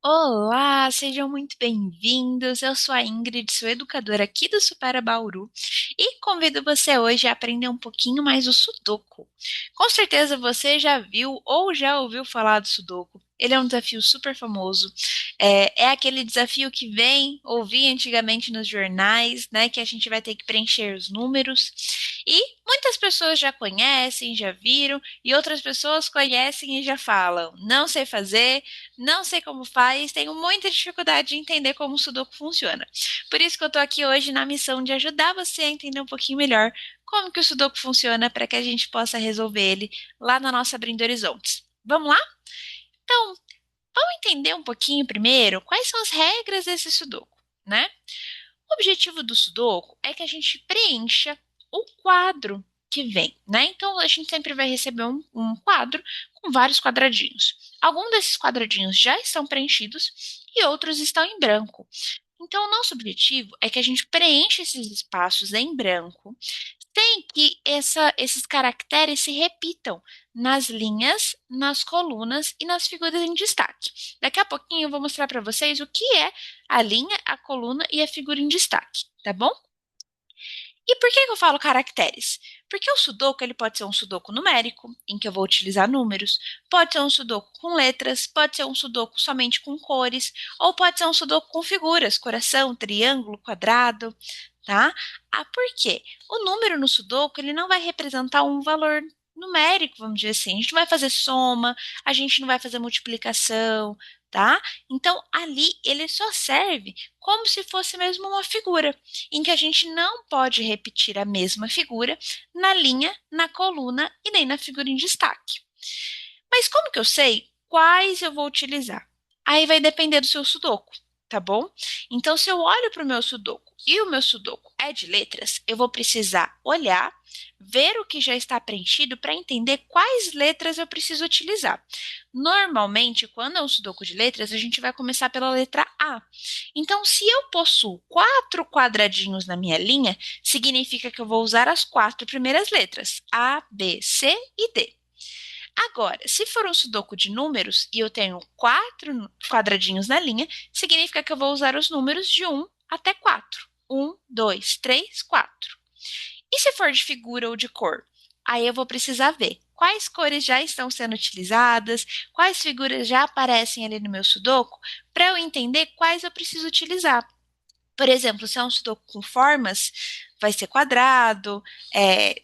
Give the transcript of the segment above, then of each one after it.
Olá, sejam muito bem-vindos. Eu sou a Ingrid, sou educadora aqui do Supera Bauru e convido você hoje a aprender um pouquinho mais o Sudoku. Com certeza você já viu ou já ouviu falar do Sudoku. Ele é um desafio super famoso. É aquele desafio que vem ouvir antigamente nos jornais, né? Que a gente vai ter que preencher os números. E muitas pessoas já conhecem, já viram, e outras pessoas conhecem e já falam: não sei fazer. Não sei como faz, tenho muita dificuldade de entender como o Sudoku funciona. Por isso que eu estou aqui hoje na missão de ajudar você a entender um pouquinho melhor como que o Sudoku funciona para que a gente possa resolver ele lá na nossa Abrindo Horizontes. Vamos lá? Então, vamos entender um pouquinho primeiro quais são as regras desse Sudoku, né? O objetivo do Sudoku é que a gente preencha o quadro que vem, né? Então a gente sempre vai receber um quadro com vários quadradinhos. Alguns desses quadradinhos já estão preenchidos e outros estão em branco. Então, o nosso objetivo é que a gente preencha esses espaços em branco sem que esses caracteres se repitam nas linhas, nas colunas e nas figuras em destaque. Daqui a pouquinho eu vou mostrar para vocês o que é a linha, a coluna e a figura em destaque, tá bom? E por que eu falo caracteres? Porque o sudoku ele pode ser um sudoku numérico, em que eu vou utilizar números, pode ser um sudoku com letras, pode ser um sudoku somente com cores, ou pode ser um sudoku com figuras, coração, triângulo, quadrado, tá? Ah, por quê? O número no sudoku ele não vai representar um valor numérico, vamos dizer assim. A gente não vai fazer soma, a gente não vai fazer multiplicação, tá? Então ali ele só serve como se fosse mesmo uma figura em que a gente não pode repetir a mesma figura na linha, na coluna e nem na figura em destaque. Mas como que eu sei quais eu vou utilizar? Aí vai depender do seu sudoku, tá bom? Então, se eu olho para o meu sudoku e o meu sudoku é de letras, eu vou precisar olhar, ver o que já está preenchido para entender quais letras eu preciso utilizar. Normalmente, quando é um sudoku de letras, a gente vai começar pela letra A. Então, se eu possuo quatro quadradinhos na minha linha, significa que eu vou usar as quatro primeiras letras: A, B, C e D. Agora, se for um sudoku de números e eu tenho quatro quadradinhos na linha, significa que eu vou usar os números de um até 4. Um, 2, 3, 4. E se for de figura ou de cor? Aí eu vou precisar ver quais cores já estão sendo utilizadas, quais figuras já aparecem ali no meu sudoku, para eu entender quais eu preciso utilizar. Por exemplo, se é um sudoku com formas, vai ser quadrado,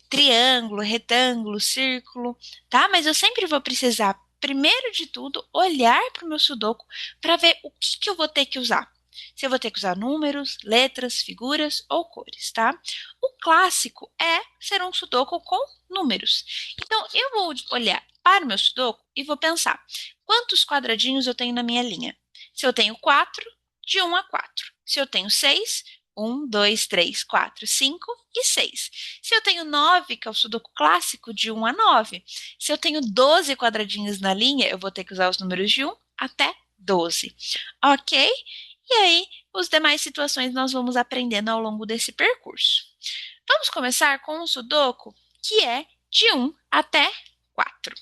triângulo, retângulo, círculo, tá? Mas eu sempre vou precisar, primeiro de tudo, olhar para o meu sudoku para ver o que que eu vou ter que usar. Se eu vou ter que usar números, letras, figuras ou cores, tá? O clássico é ser um sudoku com números. Então, eu vou olhar para o meu sudoku e vou pensar quantos quadradinhos eu tenho na minha linha. Se eu tenho quatro, de um a 4. Se eu tenho 6, 1, 2, 3, 4, 5 e 6. Se eu tenho 9, que é o sudoku clássico, de um a 9. Se eu tenho 12 quadradinhos na linha, eu vou ter que usar os números de um até 12. Ok? E aí, as demais situações nós vamos aprendendo ao longo desse percurso. Vamos começar com um sudoku que é de um até 4.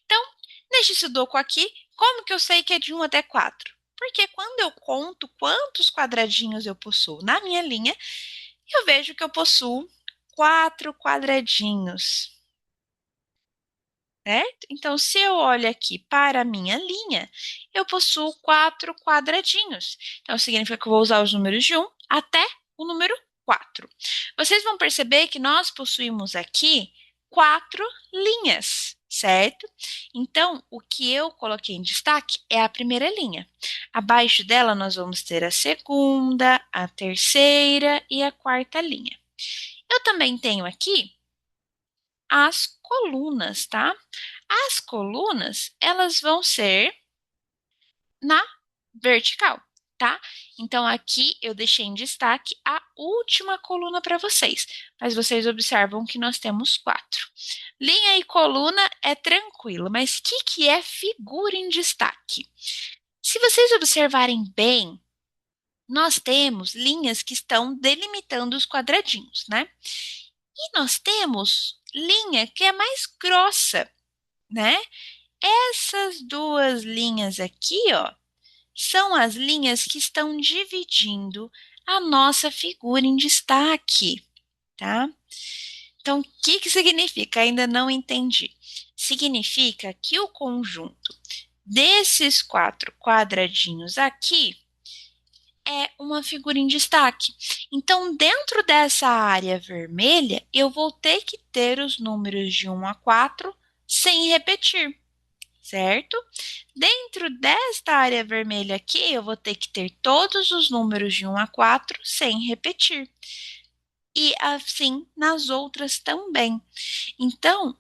Então, neste sudoku aqui, como que eu sei que é de um até 4? Porque quando eu conto quantos quadradinhos eu possuo na minha linha, eu vejo que eu possuo 4 quadradinhos, certo? Então, se eu olho aqui para a minha linha, eu possuo 4 quadradinhos. Então, significa que eu vou usar os números de um até o número 4. Vocês vão perceber que nós possuímos aqui 4 linhas, certo? Então, o que eu coloquei em destaque é a primeira linha. Abaixo dela, nós vamos ter a segunda, a terceira e a quarta linha. Eu também tenho aqui as colunas, tá? As colunas, elas vão ser na vertical, tá? Então aqui eu deixei em destaque a última coluna para vocês, mas vocês observam que nós temos quatro. Linha e coluna é tranquilo, mas o que é figura em destaque? Se vocês observarem bem, nós temos linhas que estão delimitando os quadradinhos, né? E nós temos linha que é mais grossa, né? Essas duas linhas aqui, ó, são as linhas que estão dividindo a nossa figura em destaque, tá? Então, o que que significa? Ainda não entendi. Significa que o conjunto desses quatro quadradinhos aqui é uma figura em destaque. Então, dentro dessa área vermelha, eu vou ter que ter os números de 1 a 4 sem repetir, certo? Dentro desta área vermelha aqui, eu vou ter que ter todos os números de 1 a 4 sem repetir. E assim nas outras também. Então,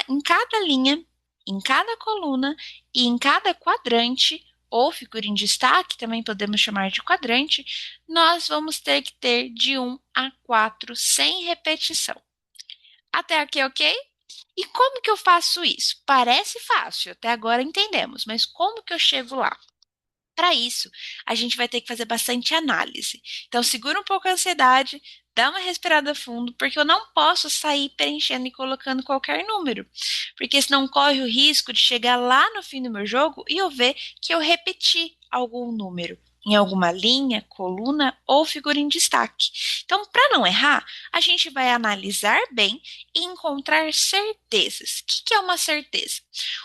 em cada linha, em cada coluna e em cada quadrante, ou figura em destaque, também podemos chamar de quadrante, nós vamos ter que ter de 1 a 4 sem repetição. Até aqui, ok? E como que eu faço isso? Parece fácil, até agora entendemos, mas como que eu chego lá? Para isso, a gente vai ter que fazer bastante análise. Então, segura um pouco a ansiedade, dá uma respirada fundo, porque eu não posso sair preenchendo e colocando qualquer número, porque senão corre o risco de chegar lá no fim do meu jogo e eu ver que eu repeti algum número em alguma linha, coluna ou figura em destaque. Então, para não errar, a gente vai analisar bem e encontrar certezas. O que é uma certeza?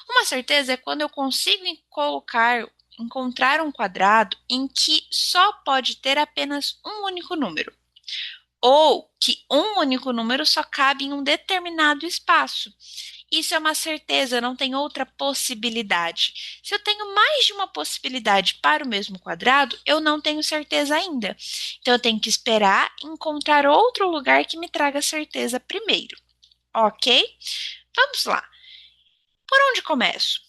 Uma certeza é quando eu consigo colocar encontrar um quadrado em que só pode ter apenas um único número, ou que um único número só cabe em um determinado espaço. Isso é uma certeza, não tem outra possibilidade. Se eu tenho mais de uma possibilidade para o mesmo quadrado, eu não tenho certeza ainda. Então, eu tenho que esperar encontrar outro lugar que me traga certeza primeiro. Ok? Vamos lá. Por onde começo?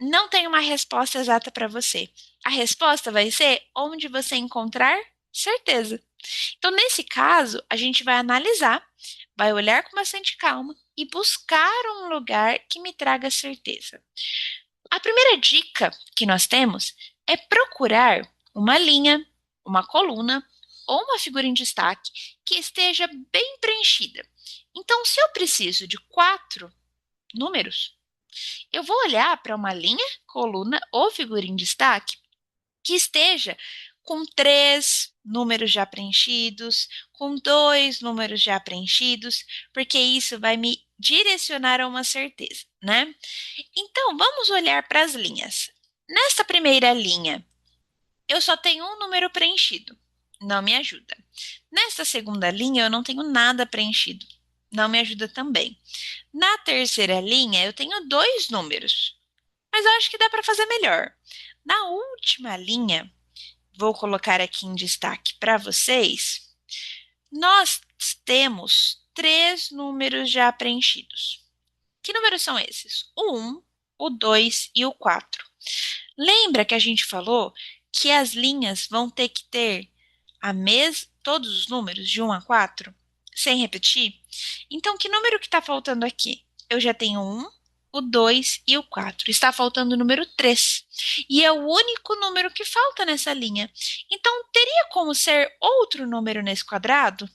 Não tem uma resposta exata para você. A resposta vai ser onde você encontrar certeza. Então, nesse caso, a gente vai analisar, vai olhar com bastante calma e buscar um lugar que me traga certeza. A primeira dica que nós temos é procurar uma linha, uma coluna ou uma figura em destaque que esteja bem preenchida. Então, se eu preciso de 4 números, eu vou olhar para uma linha, coluna ou figura em destaque que esteja com 3 números já preenchidos, com 2 números já preenchidos, porque isso vai me direcionar a uma certeza, né? Então, vamos olhar para as linhas. Nesta primeira linha, eu só tenho um número preenchido. Não me ajuda. Nesta segunda linha, eu não tenho nada preenchido. Não me ajuda também. Na terceira linha, eu tenho 2 números, mas eu acho que dá para fazer melhor. Na última linha, vou colocar aqui em destaque para vocês, nós temos 3 números já preenchidos. Que números são esses? O 1, o 2 e o 4. Lembra que a gente falou que as linhas vão ter que ter todos os números de 1 a 4, sem repetir? Então, que número que está faltando aqui? Eu já tenho o 1, o 2 e o 4. Está faltando o número 3. E é o único número que falta nessa linha. Então, teria como ser outro número nesse quadrado?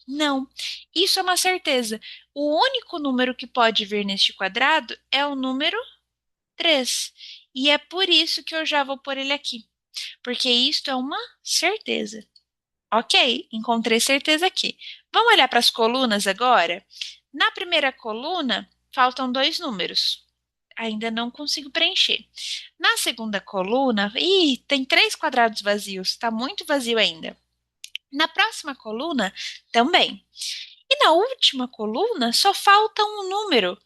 Não. Isso é uma certeza. O único número que pode vir neste quadrado é o número 3. E é por isso que eu já vou pôr ele aqui. Porque isto é uma certeza. Ok, encontrei certeza aqui. Vamos olhar para as colunas agora? Na primeira coluna, faltam 2 números. Ainda não consigo preencher. Na segunda coluna, tem 3 quadrados vazios. Está muito vazio ainda. Na próxima coluna, também. E na última coluna, só falta um número.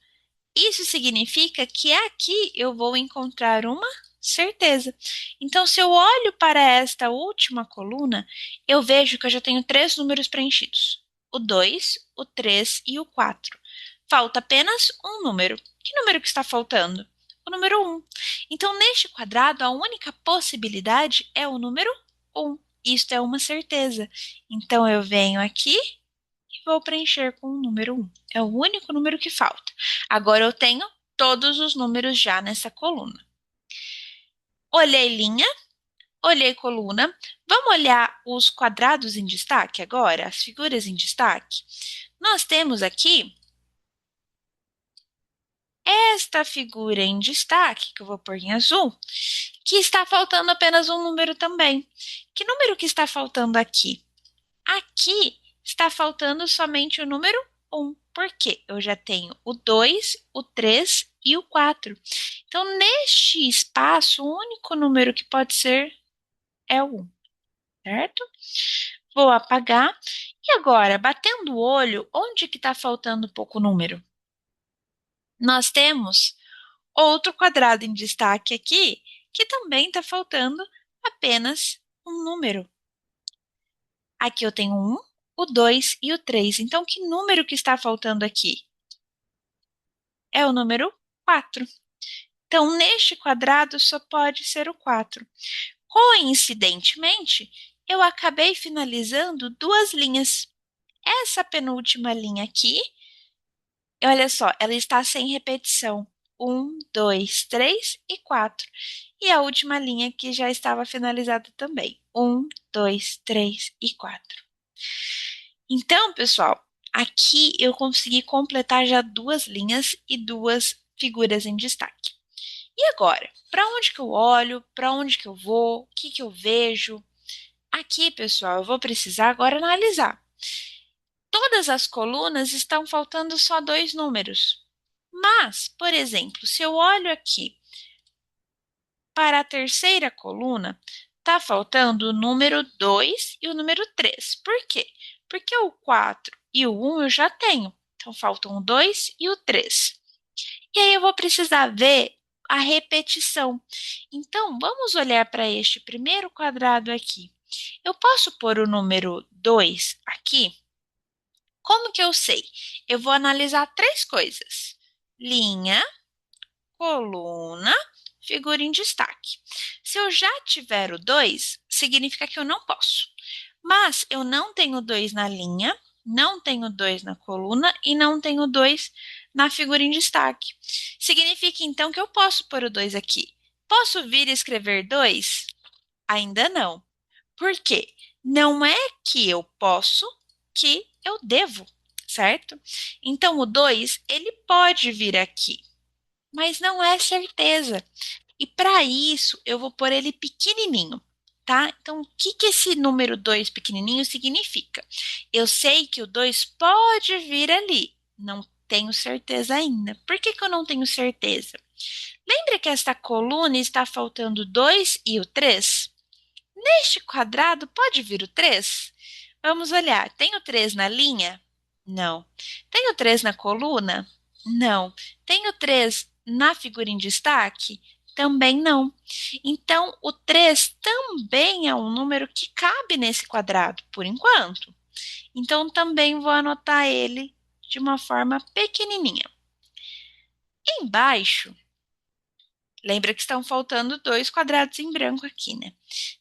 Isso significa que aqui eu vou encontrar uma certeza. Então, se eu olho para esta última coluna, eu vejo que eu já tenho 3 números preenchidos: o 2, o 3 e o 4. Falta apenas um número. Que número que está faltando? O número 1. Então, neste quadrado, a única possibilidade é o número 1. Isto é uma certeza. Então, eu venho aqui e vou preencher com o número 1. É o único número que falta. Agora eu tenho todos os números já nessa coluna. Olhei linha, olhei coluna. Vamos olhar os quadrados em destaque agora, as figuras em destaque? Nós temos aqui esta figura em destaque, que eu vou pôr em azul, que está faltando apenas um número também. Que número que está faltando aqui? Aqui está faltando somente o número 1. Por quê? Eu já tenho o 2, o 3 e o 4. Então, neste espaço, o único número que pode ser é o 1, certo? Vou apagar. E agora, batendo o olho, onde que está faltando pouco número? Nós temos outro quadrado em destaque aqui, que também está faltando apenas um número. Aqui eu tenho um, o 2 e o 3. Então, que número que está faltando aqui? É o número 4. Então, neste quadrado só pode ser o 4. Coincidentemente, eu acabei finalizando duas linhas. Essa penúltima linha aqui, olha só, ela está sem repetição. Um, dois, três e 4. E a última linha que já estava finalizada também. Um, dois, três e 4. Então, pessoal, aqui eu consegui completar já duas linhas e duas figuras em destaque. E agora, para onde que eu olho? Para onde que eu vou? O que que eu vejo? Aqui, pessoal, eu vou precisar agora analisar. Todas as colunas estão faltando só dois números. Mas, por exemplo, se eu olho aqui para a terceira coluna, está faltando o número 2 e o número 3. Por quê? Porque o 4 e o 1 eu já tenho. Então, faltam o 2 e o 3. E aí eu vou precisar ver a repetição. Então, vamos olhar para este primeiro quadrado aqui. Eu posso pôr o número 2 aqui? Como que eu sei? Eu vou analisar três coisas: linha, coluna, figura em destaque. Se eu já tiver o 2, significa que eu não posso. Mas eu não tenho 2 na linha, não tenho 2 na coluna e não tenho 2 na figura em destaque. Significa então que eu posso pôr o 2 aqui. Posso vir e escrever 2? Ainda não. Por quê? Não é que eu posso, que eu devo, certo? Então o 2 ele pode vir aqui, mas não é certeza. E para isso, eu vou pôr ele pequenininho, tá? Então, o que que esse número 2 pequenininho significa? Eu sei que o 2 pode vir ali, não tenho certeza ainda. Por que que eu não tenho certeza? Lembra que esta coluna está faltando 2 e o 3? Neste quadrado pode vir o 3? Vamos olhar. Tem o 3 na linha? Não. Tem o 3 na coluna? Não. Tem o 3 na figura em destaque? Também não. Então, o 3 também é um número que cabe nesse quadrado, por enquanto. Então, também vou anotar ele de uma forma pequenininha. Embaixo, lembra que estão faltando dois quadrados em branco aqui, né?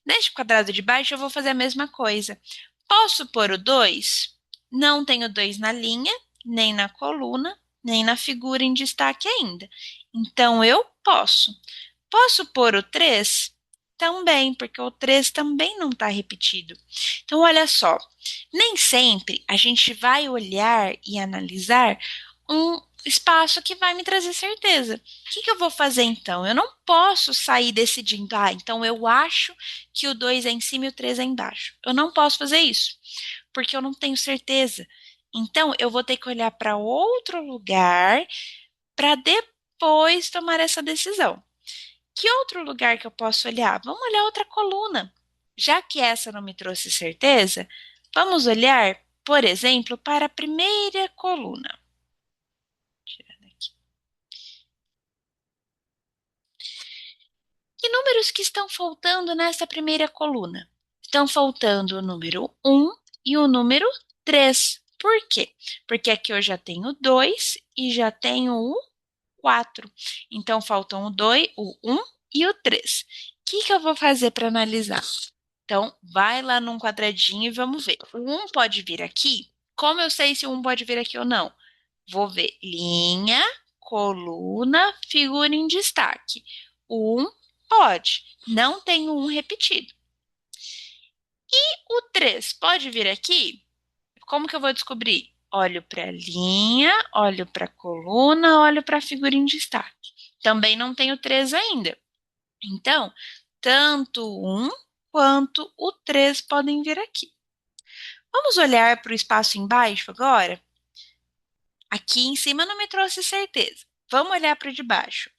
Neste quadrado de baixo, eu vou fazer a mesma coisa. Posso pôr o 2? Não tenho 2 na linha, nem na coluna, nem na figura em destaque ainda. Então, eu posso. Posso pôr o 3? Também, porque o 3 também não está repetido. Então, olha só, nem sempre a gente vai olhar e analisar um espaço que vai me trazer certeza. O que que eu vou fazer então? Eu não posso sair decidindo, então eu acho que o 2 é em cima e o 3 é embaixo. Eu não posso fazer isso, porque eu não tenho certeza. Então, eu vou ter que olhar para outro lugar para depois tomar essa decisão. Que outro lugar que eu posso olhar? Vamos olhar outra coluna. Já que essa não me trouxe certeza, vamos olhar, por exemplo, para a primeira coluna. Tirando aqui. Que números que estão faltando nessa primeira coluna? Estão faltando o número 1 e o número 3. Por quê? Porque aqui eu já tenho 2 e já tenho o 4. Então faltam o 2, o 1 e o 3. O que que eu vou fazer para analisar? Então, vai lá num quadradinho e vamos ver. O 1 pode vir aqui? Como eu sei se o 1 pode vir aqui ou não? Vou ver linha, coluna, figura em destaque. O 1 pode, não tem o 1 repetido. E o 3 pode vir aqui? Como que eu vou descobrir? Olho para a linha, olho para a coluna, olho para a figura em destaque. Também não tenho 3 ainda. Então, tanto o 1 quanto o 3 podem vir aqui. Vamos olhar para o espaço embaixo agora? Aqui em cima não me trouxe certeza. Vamos olhar para o de baixo.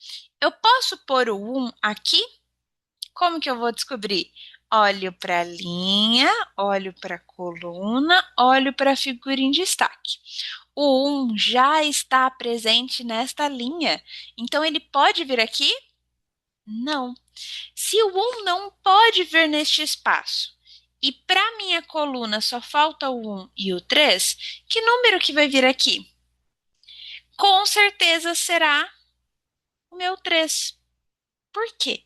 Eu posso pôr o 1 aqui? Como que eu vou descobrir? Olho para a linha, olho para a coluna, olho para a figura em destaque. O 1 já está presente nesta linha, então ele pode vir aqui? Não. Se o 1 não pode vir neste espaço e para minha coluna só falta o 1 e o 3, que número que vai vir aqui? Com certeza será o meu 3. Por quê?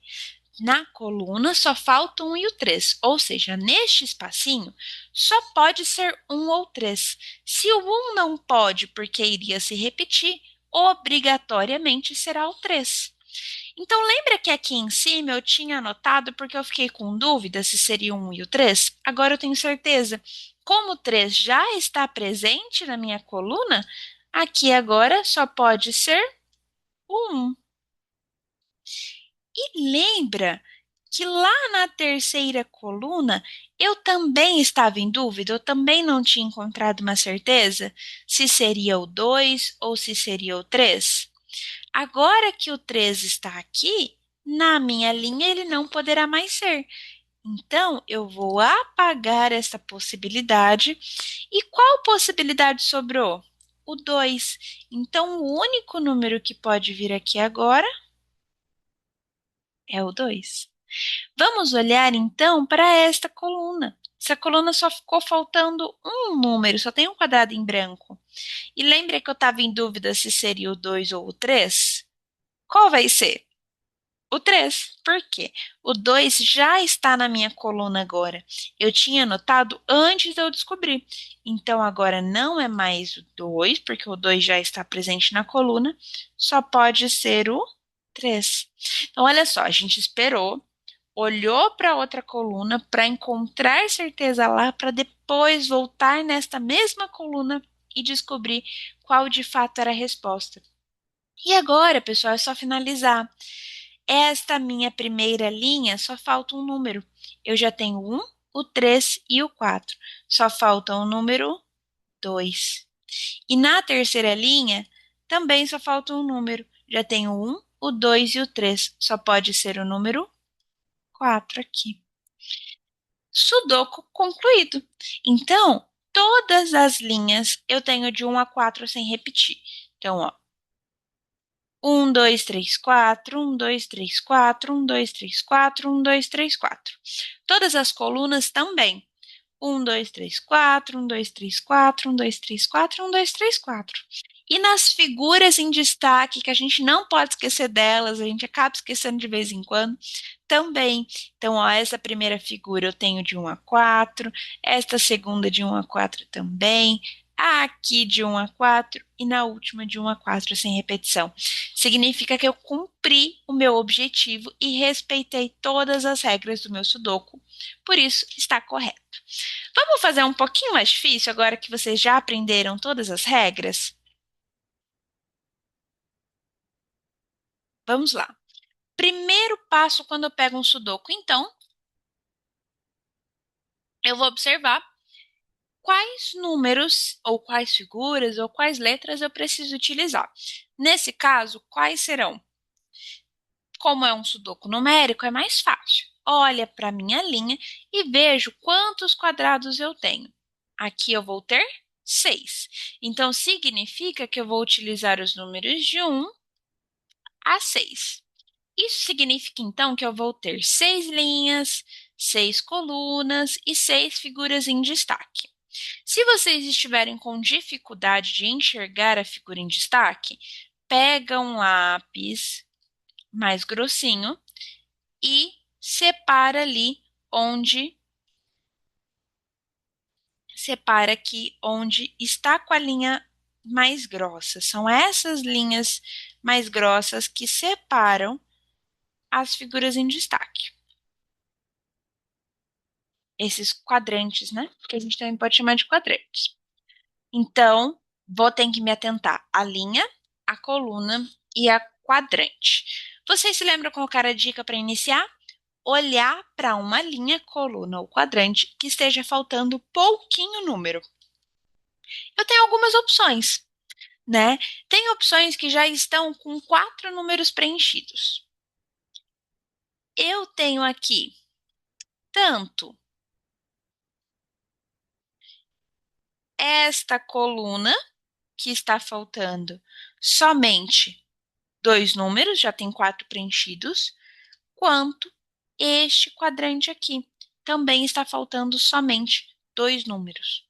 Na coluna só falta um e o 3, ou seja, neste espacinho só pode ser um ou 3. Se o 1 não pode, porque iria se repetir, obrigatoriamente será o 3. Então, lembra que aqui em cima eu tinha anotado porque eu fiquei com dúvida se seria o 1 e o 3? Agora eu tenho certeza. Como o 3 já está presente na minha coluna, aqui agora só pode ser o 1. E lembra que lá na terceira coluna eu também estava em dúvida, eu também não tinha encontrado uma certeza se seria o 2 ou se seria o 3. Agora que o 3 está aqui, na minha linha ele não poderá mais ser. Então, eu vou apagar essa possibilidade. E qual possibilidade sobrou? O 2. Então, o único número que pode vir aqui agora é o 2. Vamos olhar então para esta coluna. Essa coluna só ficou faltando um número, só tem um quadrado em branco. E lembra que eu estava em dúvida se seria o 2 ou o 3? Qual vai ser? O 3. Por quê? O 2 já está na minha coluna agora. Eu tinha anotado antes de eu descobrir. Então agora não é mais o 2, porque o 2 já está presente na coluna, só pode ser o 3. Então olha só, a gente esperou, olhou para outra coluna para encontrar certeza lá, para depois voltar nesta mesma coluna e descobrir qual de fato era a resposta. E agora, pessoal, é só finalizar. Esta minha primeira linha só falta um número. Eu já tenho o 1, o 3 e o 4. Só falta o número 2. E na terceira linha também só falta um número. Já tenho o 1, o 2 e o 3. Só pode ser o número 4 aqui. Sudoku concluído. Então, todas as linhas eu tenho de 1 a 4 sem repetir. Então, ó, 1, 2, 3, 4, 1, 2, 3, 4, 1, 2, 3, 4, 1, 2, 3, 4. Todas as colunas também. 1, 2, 3, 4, 1, 2, 3, 4, 1, 2, 3, 4, 1, 2, 3, 4. E nas figuras em destaque, que a gente não pode esquecer delas, a gente acaba esquecendo de vez em quando, também. Então, ó, essa primeira figura eu tenho de 1 a 4, esta segunda de 1 a 4 também, aqui de 1 a 4 e na última de 1 a 4 sem repetição. Significa que eu cumpri o meu objetivo e respeitei todas as regras do meu Sudoku, por isso está correto. Vamos fazer um pouquinho mais difícil agora que vocês já aprenderam todas as regras? Vamos lá. Primeiro passo quando eu pego um Sudoku, então, eu vou observar quais números, ou quais figuras, ou quais letras eu preciso utilizar. Nesse caso, quais serão? Como é um sudoku numérico, é mais fácil. Olha para a minha linha e vejo quantos quadrados eu tenho. Aqui eu vou ter 6. Então, significa que eu vou utilizar os números de 1 a 6. Isso significa, então, que eu vou ter 6 linhas, 6 colunas e 6 figuras em destaque. Se vocês estiverem com dificuldade de enxergar a figura em destaque, pega um lápis mais grossinho e separa ali onde separa aqui onde está com a linha mais grossa. São essas linhas mais grossas que separam as figuras em destaque. Esses quadrantes, né? Que a gente também pode chamar de quadrantes. Então, vou ter que me atentar à linha, à coluna e à quadrante. Vocês se lembram qual era a dica para iniciar? Olhar para uma linha, coluna ou quadrante que esteja faltando pouquinho número. Eu tenho algumas opções, né? Tem opções que já estão com 4 números preenchidos. Eu tenho aqui tanto esta coluna, que está faltando somente 2 números, já tem 4 preenchidos, quanto este quadrante aqui. Também está faltando somente 2 números.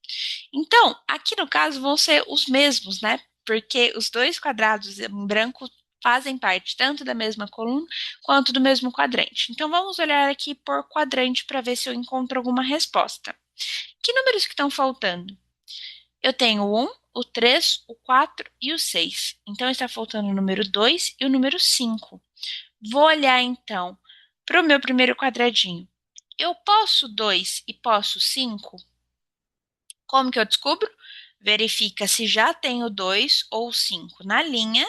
Então, aqui no caso vão ser os mesmos, né? Porque os dois quadrados em branco fazem parte tanto da mesma coluna quanto do mesmo quadrante. Então, vamos olhar aqui por quadrante para ver se eu encontro alguma resposta. Que números que estão faltando? Eu tenho o 1, o 3, o 4 e o 6. Então, está faltando o número 2 e o número 5. Vou olhar, então, para o meu primeiro quadradinho. Eu posso 2 e posso 5? Como que eu descubro? Verifica se já tenho 2 ou 5 na linha,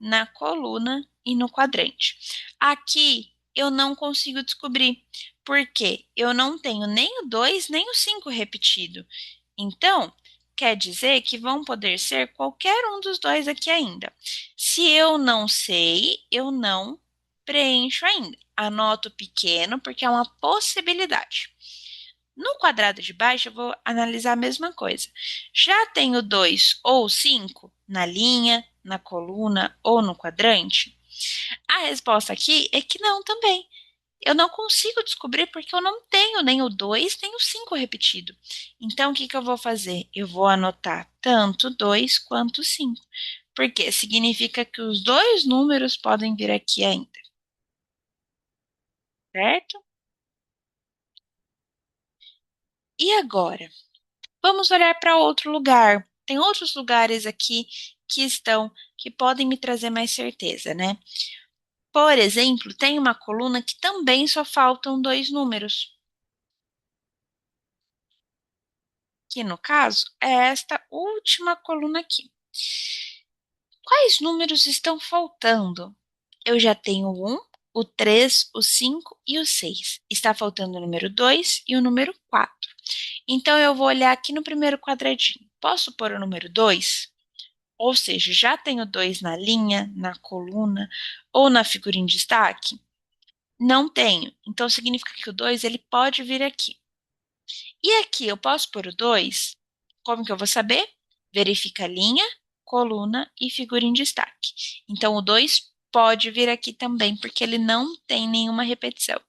na coluna e no quadrante. Aqui eu não consigo descobrir, porque eu não tenho nem o 2 nem o 5 repetido. Então, quer dizer que vão poder ser qualquer um dos dois aqui ainda. Se eu não sei, eu não preencho ainda. Anoto pequeno, porque é uma possibilidade. No quadrado de baixo, eu vou analisar a mesma coisa. Já tenho 2 ou 5 na linha, na coluna ou no quadrante? A resposta aqui é que não também. Eu não consigo descobrir porque eu não tenho nem o 2 nem o 5 repetido. Então, o que que eu vou fazer? Eu vou anotar tanto 2 quanto 5, porque significa que os dois números podem vir aqui ainda, certo? E agora? Vamos olhar para outro lugar. Tem outros lugares aqui que podem me trazer mais certeza, né? Por exemplo, tem uma coluna que também só faltam 2 números, que no caso é esta última coluna aqui. Quais números estão faltando? Eu já tenho o 1, o 3, o 5 e o 6. Está faltando o número 2 e o número 4. Então, eu vou olhar aqui no primeiro quadradinho. Posso pôr o número 2? Ou seja, já tenho 2 na linha, na coluna ou na figura em destaque? Não tenho. Então, significa que o 2 ele pode vir aqui. E aqui, eu posso pôr o 2? Como que eu vou saber? Verifica a linha, coluna e figura em destaque. Então, o 2 pode vir aqui também, porque ele não tem nenhuma repetição.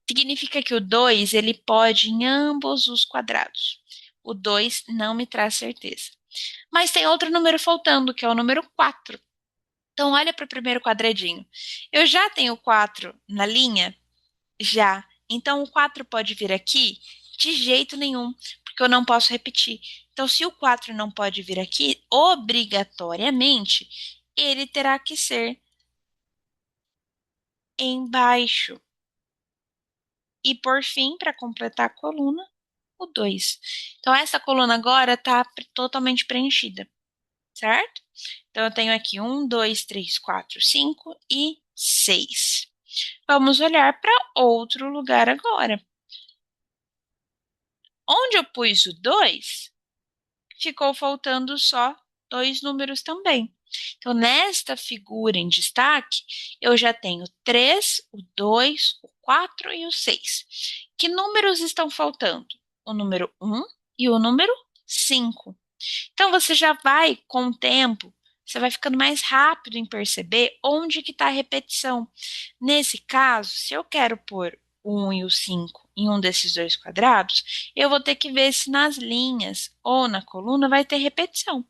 Significa que o 2 ele pode em ambos os quadrados. O 2 não me traz certeza. Mas tem outro número faltando, que é o número 4. Então, olha para o primeiro quadradinho. Eu já tenho 4 na linha? Já. Então, o 4 pode vir aqui? De jeito nenhum, porque eu não posso repetir. Então, se o 4 não pode vir aqui, obrigatoriamente, ele terá que ser embaixo. E, por fim, para completar a coluna, o 2. Então, essa coluna agora está totalmente preenchida, certo? Então, eu tenho aqui 1, 2, 3, 4, 5 e 6. Vamos olhar para outro lugar agora. Onde eu pus o 2, ficou faltando só 2 números também. Então, nesta figura em destaque, eu já tenho 3, o 2, o 4 e o 6. Que números estão faltando? O número 1 e o número 5. Então, você já vai, com o tempo, você vai ficando mais rápido em perceber onde que está a repetição. Nesse caso, se eu quero pôr o 1 e o 5 em um desses dois quadrados, eu vou ter que ver se nas linhas ou na coluna vai ter repetição.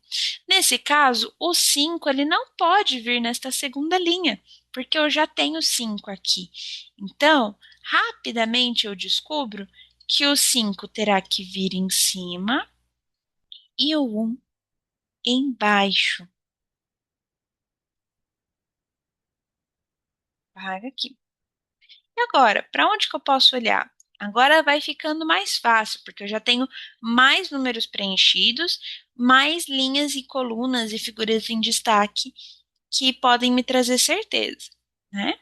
Nesse caso, o 5 ele não pode vir nesta segunda linha, porque eu já tenho 5 aqui. Então, rapidamente eu descubro que o 5 terá que vir em cima e o 1 embaixo. Paga aqui. E agora, para onde que eu posso olhar? Agora vai ficando mais fácil, porque eu já tenho mais números preenchidos, mais linhas e colunas e figuras em destaque que podem me trazer certeza, né?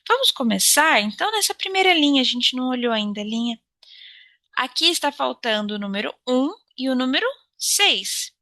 Vamos começar? Então, nessa primeira linha, a gente não olhou ainda a linha. Aqui está faltando o número um e o número 6.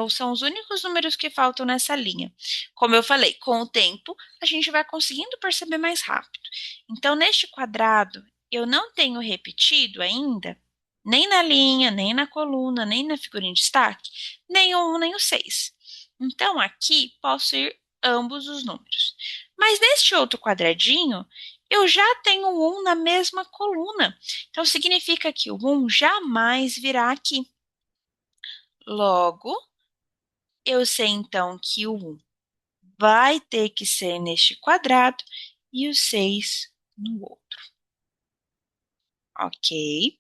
São os únicos números que faltam nessa linha. Como eu falei, com o tempo, a gente vai conseguindo perceber mais rápido. Então, neste quadrado, eu não tenho repetido ainda, nem na linha, nem na coluna, nem na figura em destaque, nem o 1, nem o 6. Então, aqui posso ir ambos os números. Mas neste outro quadradinho, eu já tenho um na mesma coluna. Então, significa que o 1 jamais virá aqui. Logo, eu sei então que o 1 vai ter que ser neste quadrado e o 6 no outro. Ok?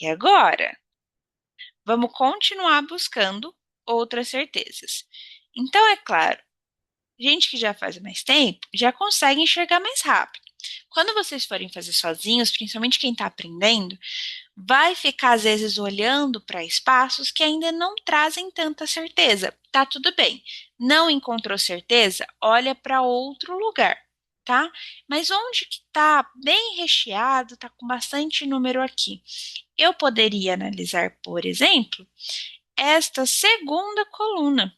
E agora, vamos continuar buscando outras certezas. Então, é claro, gente que já faz mais tempo já consegue enxergar mais rápido. Quando vocês forem fazer sozinhos, principalmente quem está aprendendo, vai ficar às vezes olhando para espaços que ainda não trazem tanta certeza. Tá tudo bem. Não encontrou certeza? Olha para outro lugar, tá? Mas onde que tá bem recheado, tá com bastante número aqui? Eu poderia analisar, por exemplo, esta segunda coluna.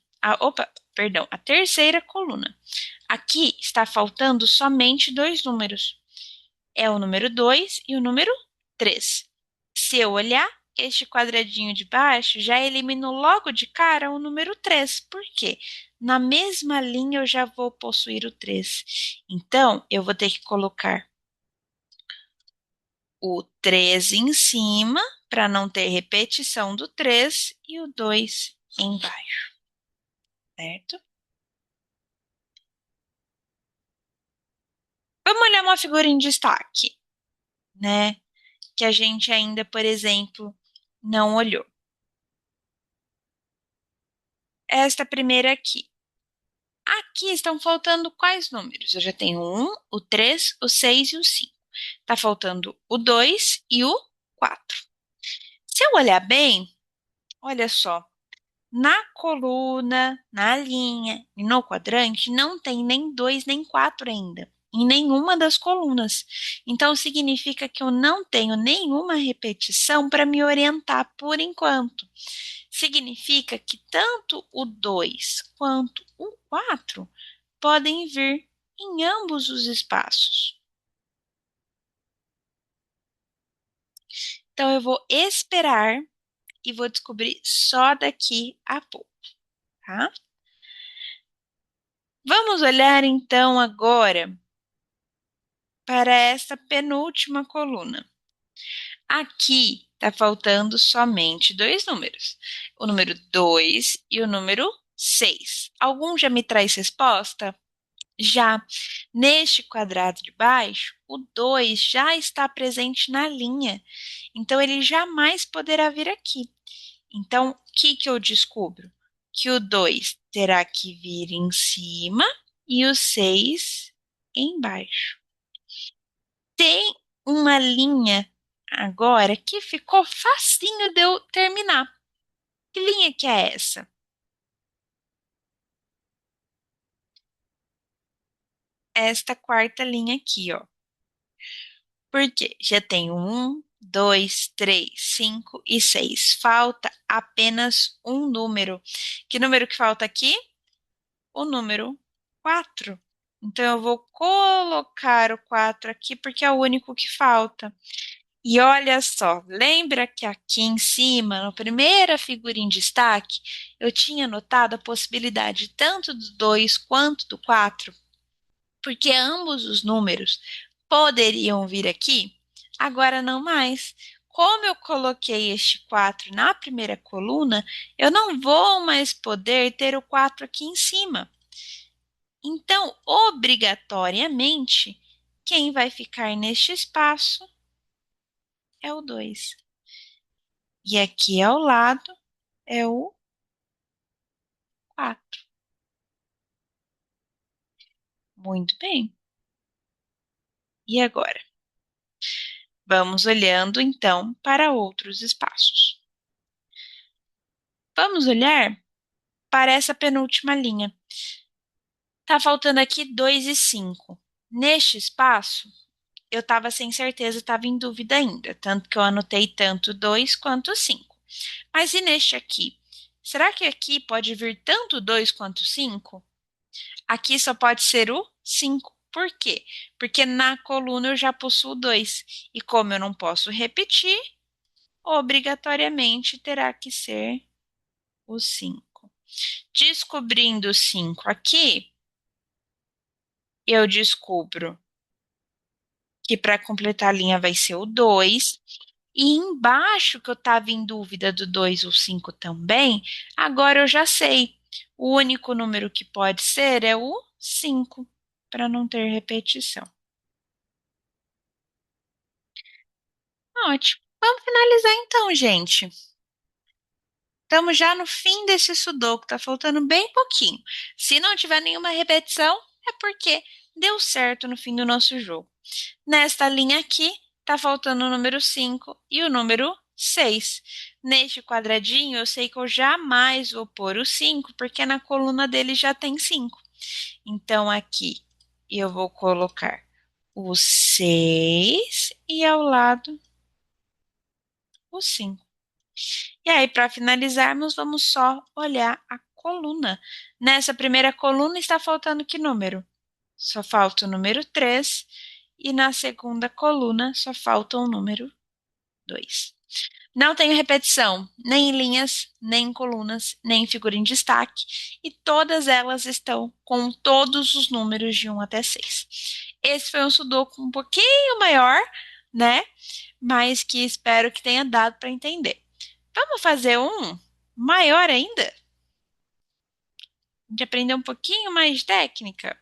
Perdão, a terceira coluna. Aqui está faltando somente dois números. É o número 2 e o número 3. Se eu olhar, este quadradinho de baixo já eliminou logo de cara o número 3. Por quê? Na mesma linha eu já vou possuir o 3. Então, eu vou ter que colocar o 3 em cima, para não ter repetição do 3, e o 2 embaixo, certo? Vamos olhar uma figura em destaque, né? Que a gente ainda, por exemplo, não olhou. Esta primeira aqui. Aqui estão faltando quais números? Eu já tenho o 1, o 3, o 6 e o 5. Está faltando o 2 e o 4. Se eu olhar bem, olha só, na coluna, na linha e no quadrante não tem nem 2 nem 4 ainda, em nenhuma das colunas. Então significa que eu não tenho nenhuma repetição para me orientar por enquanto. Significa que tanto o 2 quanto o 4 podem vir em ambos os espaços. Então, eu vou esperar e vou descobrir só daqui a pouco, tá? Vamos olhar então agora para essa penúltima coluna. Aqui está faltando somente dois números, o número 2 e o número 6. Algum já me traz resposta? Já neste quadrado de baixo, o 2 já está presente na linha, então ele jamais poderá vir aqui. Então, o que que eu descubro? Que o 2 terá que vir em cima e o 6 embaixo. Tem uma linha agora que ficou facinho de eu terminar. Que linha que é essa? Esta quarta linha aqui, ó. Porque já tenho um, dois, três, cinco e seis. Falta apenas um número. Que número que falta aqui? O número 4. Então, eu vou colocar o 4 aqui porque é o único que falta. E olha só, lembra que aqui em cima, na primeira figura em destaque, eu tinha notado a possibilidade tanto do 2 quanto do 4? Porque ambos os números poderiam vir aqui, agora não mais. Como eu coloquei este 4 na primeira coluna, eu não vou mais poder ter o 4 aqui em cima. Então, obrigatoriamente, quem vai ficar neste espaço é o 2. E aqui ao lado é o 4. Muito bem. E agora? Vamos olhando então para outros espaços. Vamos olhar para essa penúltima linha. Tá faltando aqui 2 e 5. Neste espaço, eu estava sem certeza, estava em dúvida ainda, tanto que eu anotei tanto 2 quanto 5. Mas e neste aqui? Será que aqui pode vir tanto 2 quanto 5? Aqui só pode ser o 5. Por quê? Porque na coluna eu já possuo 2. E como eu não posso repetir, obrigatoriamente terá que ser o 5. Descobrindo o 5 aqui, eu descubro que para completar a linha vai ser o 2. E embaixo, que eu estava em dúvida do 2 ou 5 também, agora eu já sei. O único número que pode ser é o 5, para não ter repetição. Ótimo. Vamos finalizar então, gente. Estamos já no fim desse sudoku, tá faltando bem pouquinho. Se não tiver nenhuma repetição, é porque deu certo no fim do nosso jogo. Nesta linha aqui, tá faltando o número 5 e o número 6. Neste quadradinho, eu sei que eu jamais vou pôr o 5, porque na coluna dele já tem 5. Então, aqui eu vou colocar o 6 e ao lado o 5. E aí, para finalizarmos, vamos só olhar a coluna. Nessa primeira coluna está faltando que número? Só falta o número 3. E na segunda coluna só falta o número 2. Não tenho repetição, nem em linhas, nem em colunas, nem em figura em destaque, e todas elas estão com todos os números de 1 até 6. Esse foi um sudoku um pouquinho maior, né? Mas que espero que tenha dado para entender. Vamos fazer um maior ainda? De aprender um pouquinho mais de técnica?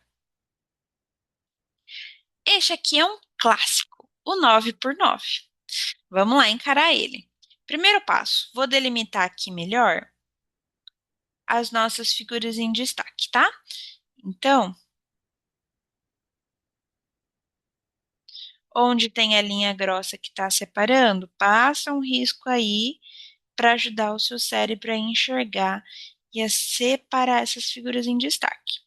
Este aqui é um clássico, o 9 por 9. Vamos lá encarar ele. Primeiro passo, vou delimitar aqui melhor as nossas figuras em destaque, tá? Então, onde tem a linha grossa que está separando, passa um risco aí para ajudar o seu cérebro a enxergar e a separar essas figuras em destaque.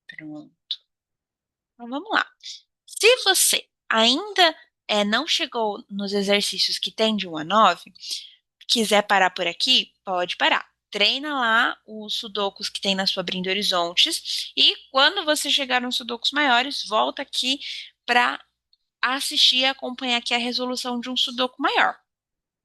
Pronto. Então, vamos lá. Se você ainda não chegou nos exercícios que tem de 1 a 9, quiser parar por aqui, pode parar. Treina lá os sudokus que tem na sua Abrindo Horizontes e quando você chegar nos sudokus maiores, volta aqui para assistir e acompanhar aqui a resolução de um sudoku maior.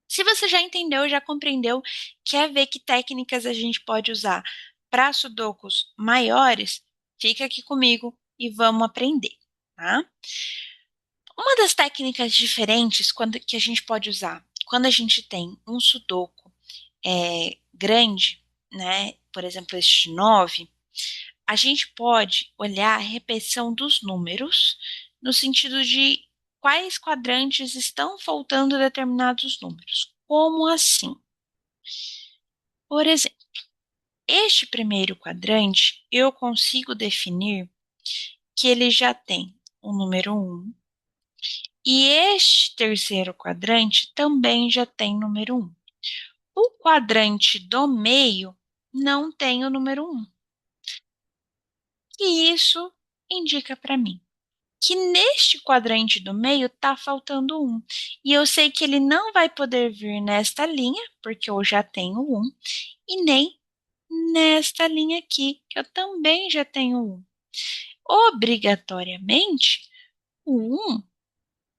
Se você já entendeu, já compreendeu, quer ver que técnicas a gente pode usar para sudokus maiores, fica aqui comigo e vamos aprender, tá? Uma das técnicas diferentes que a gente pode usar quando a gente tem um sudoku grande, né? Por exemplo, este 9, a gente pode olhar a repetição dos números no sentido de quais quadrantes estão faltando determinados números. Como assim? Por exemplo, este primeiro quadrante eu consigo definir que ele já tem o número 1 e este terceiro quadrante também já tem número 1. O quadrante do meio não tem o número 1. E isso indica para mim que neste quadrante do meio está faltando 1. E eu sei que ele não vai poder vir nesta linha, porque eu já tenho 1, e nem nesta linha aqui, que eu também já tenho 1. Obrigatoriamente, o 1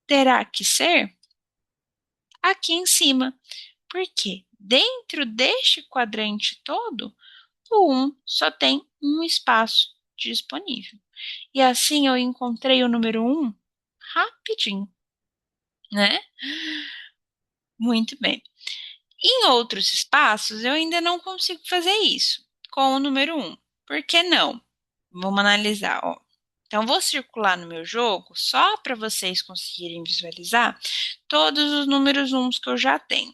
terá que ser aqui em cima, porque dentro deste quadrante todo, o 1 só tem um espaço disponível. E assim eu encontrei o número 1 rapidinho, né? Muito bem. Em outros espaços, eu ainda não consigo fazer isso com o número 1. Por que não? Vamos analisar, ó. Então, vou circular no meu jogo só para vocês conseguirem visualizar todos os números 1 que eu já tenho.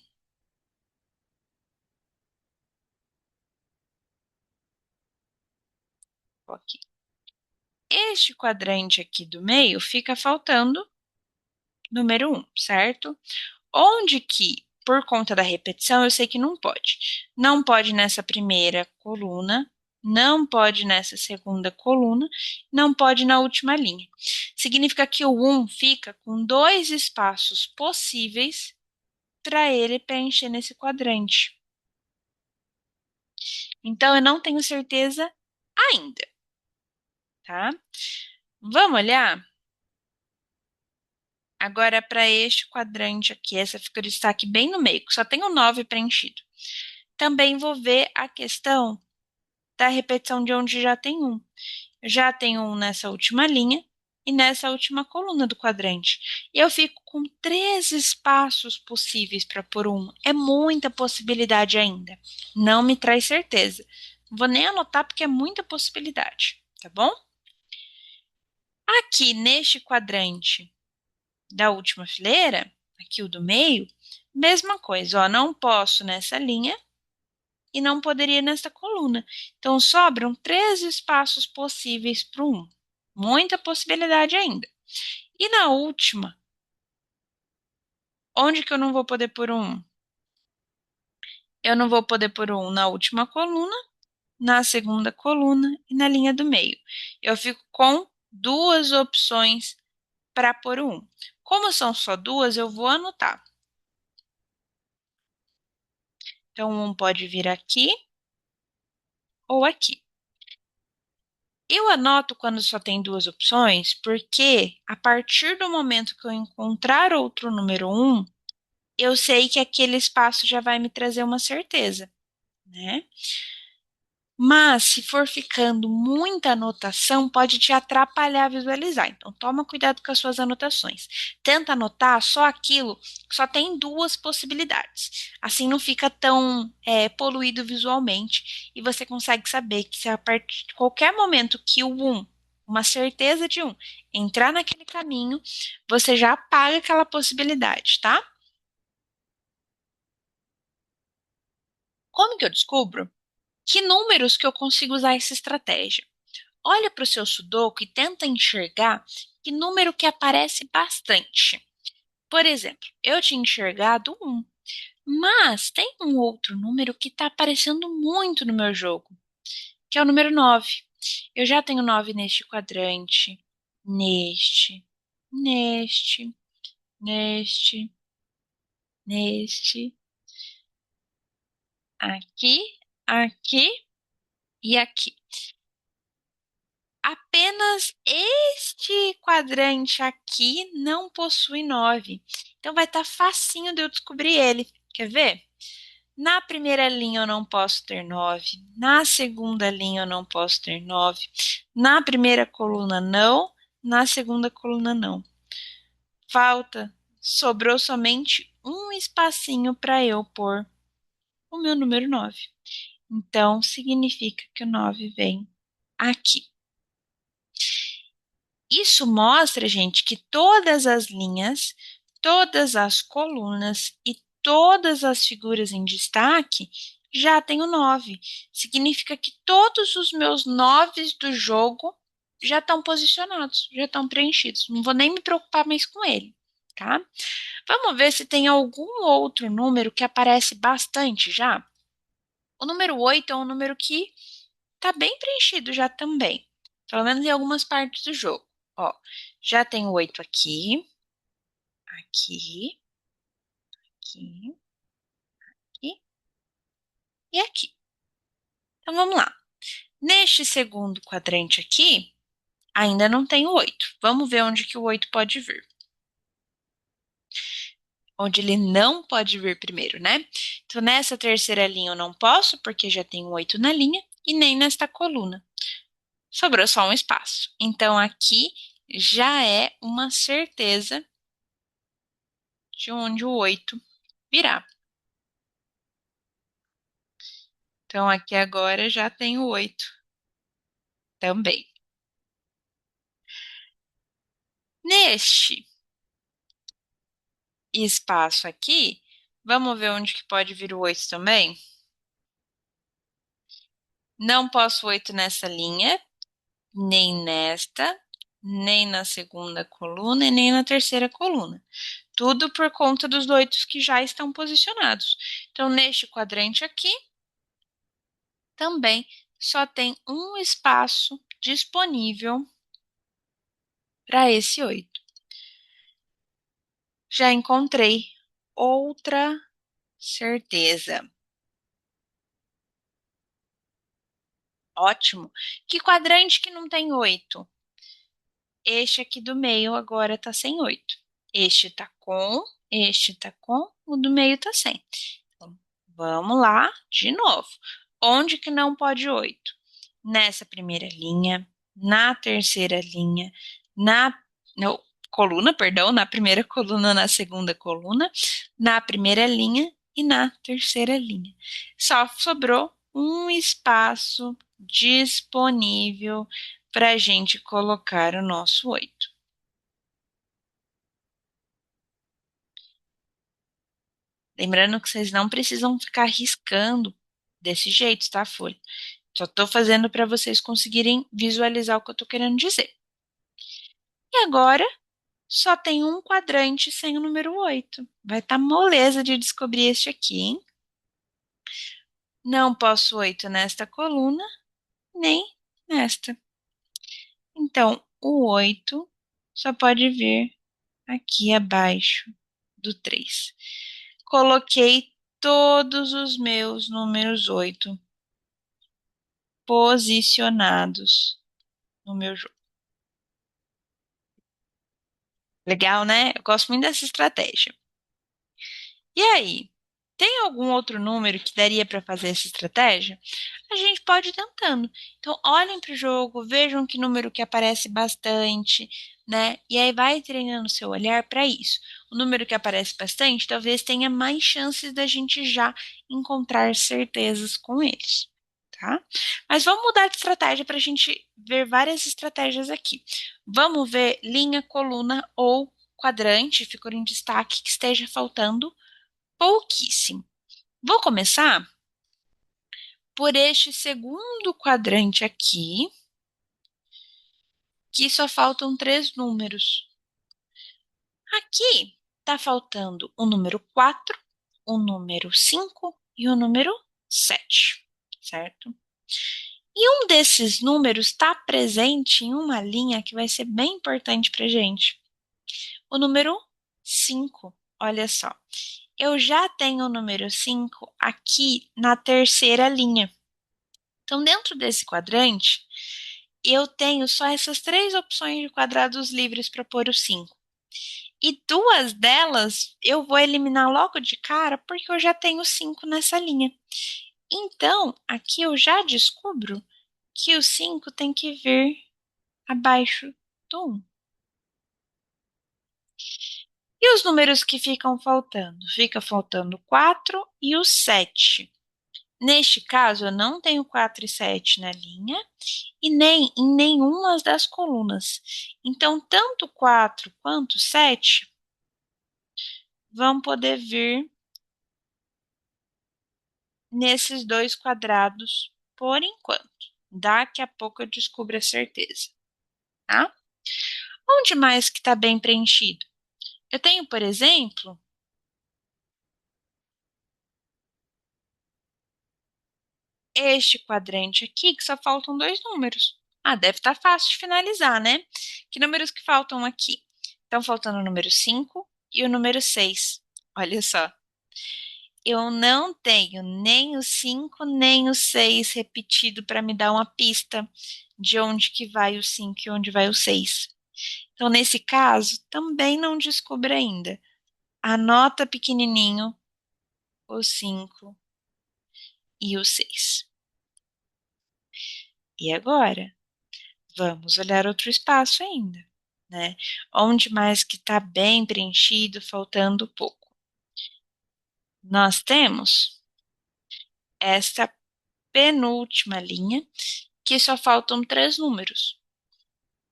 Ok. Este quadrante aqui do meio fica faltando número 1, certo? Onde que, por conta da repetição, eu sei que não pode. Não pode nessa primeira coluna, não pode nessa segunda coluna, não pode na última linha. Significa que o um fica com dois espaços possíveis para ele preencher nesse quadrante. Então, eu não tenho certeza ainda, tá? Vamos olhar agora para este quadrante aqui, essa figura de destaque bem no meio, que só tem o 9 preenchido. Também vou ver a questão da repetição de onde já tem um. Já tem um nessa última linha e nessa última coluna do quadrante. E eu fico com três espaços possíveis para pôr um. É muita possibilidade ainda. Não me traz certeza. Não vou nem anotar porque é muita possibilidade, tá bom? Aqui neste quadrante da última fileira, aqui o do meio, mesma coisa, ó, não posso nessa linha e não poderia nesta coluna. Então, sobram três espaços possíveis para o 1. Muita possibilidade ainda. E na última, onde que eu não vou poder pôr o 1? Eu não vou poder pôr o 1 na última coluna, na segunda coluna e na linha do meio. Eu fico com duas opções para pôr o 1. Como são só duas, eu vou anotar. Então, o 1 pode vir aqui ou aqui. Eu anoto quando só tem duas opções, porque a partir do momento que eu encontrar outro número 1, eu sei que aquele espaço já vai me trazer uma certeza, né? Mas se for ficando muita anotação, pode te atrapalhar a visualizar. Então, toma cuidado com as suas anotações. Tenta anotar só aquilo que só tem duas possibilidades. Assim não fica tão poluído visualmente e você consegue saber que se a partir de qualquer momento que o um, uma certeza de um, entrar naquele caminho, você já apaga aquela possibilidade, tá? Como que eu descubro? Que números que eu consigo usar essa estratégia? Olha para o seu sudoku e tenta enxergar que número que aparece bastante. Por exemplo, eu tinha enxergado um, mas tem um outro número que está aparecendo muito no meu jogo, que é o número 9. Eu já tenho 9 neste quadrante, neste, neste, neste, neste, aqui, aqui e aqui. Apenas este quadrante aqui não possui 9. Então vai estar facinho de eu descobrir ele. Quer ver? Na primeira linha eu não posso ter 9. Na segunda linha eu não posso ter 9. Na primeira coluna não. Na segunda coluna não. Falta. Sobrou somente um espacinho para eu pôr o meu número 9. Então significa que o 9 vem aqui. Isso mostra, gente, que todas as linhas, todas as colunas e todas as figuras em destaque já tem o 9. Significa que todos os meus 9 do jogo já estão posicionados, já estão preenchidos. Não vou nem me preocupar mais com ele, tá? Vamos ver se tem algum outro número que aparece bastante já. O número 8 é um número que está bem preenchido já também, pelo menos em algumas partes do jogo. Ó, já tem o 8 aqui, aqui, aqui, aqui e aqui. Então vamos lá. Neste segundo quadrante aqui, ainda não tem o 8. Vamos ver onde que o 8 pode vir. Onde ele não pode vir primeiro, né? Então nessa terceira linha eu não posso, porque já tem o 8 na linha, e nem nesta coluna. Sobrou só um espaço. Então aqui já é uma certeza de onde o 8 virá. Então, aqui agora já tem o 8 também. Neste espaço aqui, vamos ver onde que pode vir o 8 também? Não posso 8 nessa linha, nem nesta, nem na segunda coluna e nem na terceira coluna. Tudo por conta dos 8 que já estão posicionados. Então, neste quadrante aqui, também só tem um espaço disponível para esse 8. Já encontrei outra certeza. Ótimo. Que quadrante que não tem 8? Este aqui do meio agora está sem 8. Este está com, o do meio está sem. Então, vamos lá de novo. Onde que não pode 8? Nessa primeira linha, na terceira linha, na não, coluna, perdão, na primeira coluna, na segunda coluna, na primeira linha e na terceira linha. Só sobrou um espaço disponível para a gente colocar o nosso 8. Lembrando que vocês não precisam ficar riscando desse jeito, tá, folha? Só estou fazendo para vocês conseguirem visualizar o que eu estou querendo dizer. E agora, só tem um quadrante sem o número 8. Vai estar moleza de descobrir este aqui, hein? Não posso 8 nesta coluna, nem nesta. Então, o 8 só pode vir aqui abaixo do 3. Coloquei todos os meus números 8 posicionados no meu jogo. Legal, né? Eu gosto muito dessa estratégia. E aí, tem algum outro número que daria para fazer essa estratégia? A gente pode ir tentando. Então, olhem para o jogo, vejam que número que aparece bastante, né? E aí vai treinando seu olhar para isso. O número que aparece bastante talvez tenha mais chances da gente já encontrar certezas com eles, tá? Mas vamos mudar de estratégia para a gente ver várias estratégias aqui. Vamos ver linha, coluna ou quadrante, figura em destaque que esteja faltando pouquíssimo. Vou começar por este segundo quadrante aqui, que só faltam 3 números. Aqui está faltando o número 4, o número 5 e o número 7, certo? E um desses números está presente em uma linha que vai ser bem importante para a gente. O número 5. Olha só. Eu já tenho o número 5 aqui na terceira linha. Então, dentro desse quadrante, eu tenho só essas 3 opções de quadrados livres para pôr o 5. E 2 delas eu vou eliminar logo de cara porque eu já tenho 5 nessa linha. Então, aqui eu já descubro que o 5 tem que vir abaixo do 1. E os números que ficam faltando? Fica faltando o 4 e o 7. Neste caso, eu não tenho 4 e 7 na linha e nem em nenhuma das colunas. Então, tanto 4 quanto 7 vão poder vir nesses 2 quadrados por enquanto. Daqui a pouco eu descubro a certeza, tá? Onde mais que está bem preenchido? Eu tenho, por exemplo, este quadrante aqui, que só faltam 2 números. Ah, deve estar fácil de finalizar, né? Que números que faltam aqui? Estão faltando o número 5 e o número 6. Olha só. Eu não tenho nem o 5 nem o 6 repetido para me dar uma pista de onde que vai o 5 e onde vai o 6. Então, nesse caso, também não descubro ainda. Anota pequenininho o 5 e o 6. E agora? Vamos olhar outro espaço ainda, né? Onde mais que está bem preenchido, faltando pouco. Nós temos esta penúltima linha, que só faltam 3 números.